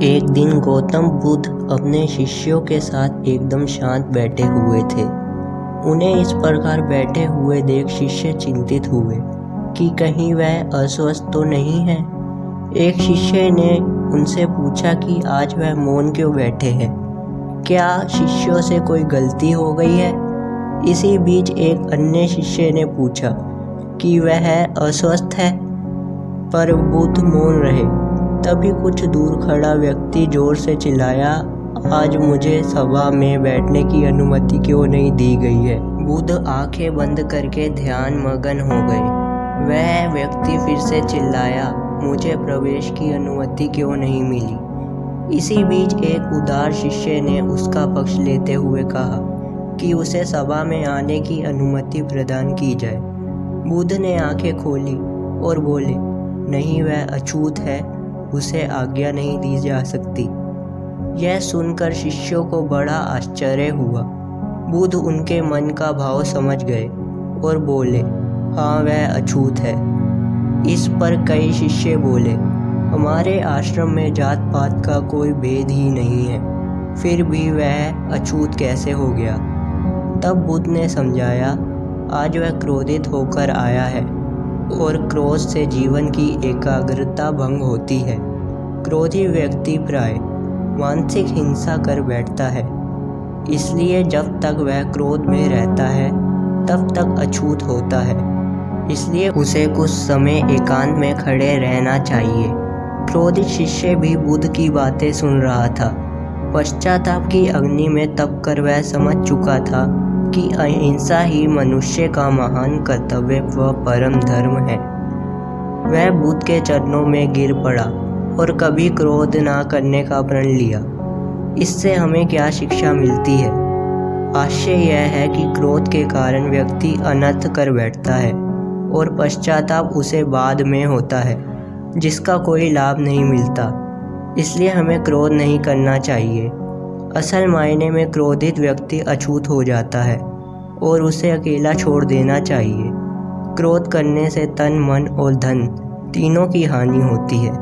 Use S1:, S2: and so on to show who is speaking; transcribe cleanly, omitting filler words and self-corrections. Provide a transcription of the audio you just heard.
S1: एक दिन गौतम बुद्ध अपने शिष्यों के साथ एकदम शांत बैठे हुए थे। उन्हें इस प्रकार बैठे हुए देख शिष्य चिंतित हुए कि कहीं वह अस्वस्थ तो नहीं है। एक शिष्य ने उनसे पूछा कि आज वह मौन क्यों बैठे हैं, क्या शिष्यों से कोई गलती हो गई है। इसी बीच एक अन्य शिष्य ने पूछा कि वह अस्वस्थ है, पर बुद्ध मौन रहे। तभी कुछ दूर खड़ा व्यक्ति जोर से चिल्लाया, आज मुझे सभा में बैठने की अनुमति क्यों नहीं दी गई है। बुद्ध आंखें बंद करके ध्यान मग्न हो गए। वह व्यक्ति फिर से चिल्लाया, मुझे प्रवेश की अनुमति क्यों नहीं मिली। इसी बीच एक उदार शिष्य ने उसका पक्ष लेते हुए कहा कि उसे सभा में आने की अनुमति प्रदान की जाए। बुद्ध ने आंखें खोली और बोले, नहीं, वह अछूत है, उसे आज्ञा नहीं दी जा सकती। यह सुनकर शिष्यों को बड़ा आश्चर्य हुआ। बुद्ध उनके मन का भाव समझ गए और बोले, हाँ, वह अछूत है। इस पर कई शिष्य बोले, हमारे आश्रम में जात पात का कोई भेद ही नहीं है, फिर भी वह अछूत कैसे हो गया। तब बुद्ध ने समझाया, आज वह क्रोधित होकर आया है और क्रोध से जीवन की एकाग्रता भंग होती है। क्रोधी व्यक्ति प्राय मानसिक हिंसा कर बैठता है, इसलिए जब तक वह क्रोध में रहता है तब तक अछूत होता है। इसलिए उसे कुछ समय एकांत में खड़े रहना चाहिए। क्रोधित शिष्य भी बुद्ध की बातें सुन रहा था। पश्चाताप की अग्नि में तप कर वह समझ चुका था कि अहिंसा ही मनुष्य का महान कर्तव्य व परम धर्म है। वह बुद्ध के चरणों में गिर पड़ा और कभी क्रोध ना करने का प्रण लिया। इससे हमें क्या शिक्षा मिलती है? आशय यह है कि क्रोध के कारण व्यक्ति अनर्थ कर बैठता है और पश्चाताप उसे बाद में होता है, जिसका कोई लाभ नहीं मिलता। इसलिए हमें क्रोध नहीं करना चाहिए। असल मायने में क्रोधित व्यक्ति अछूत हो जाता है और उसे अकेला छोड़ देना चाहिए। क्रोध करने से तन, मन और धन तीनों की हानि होती है।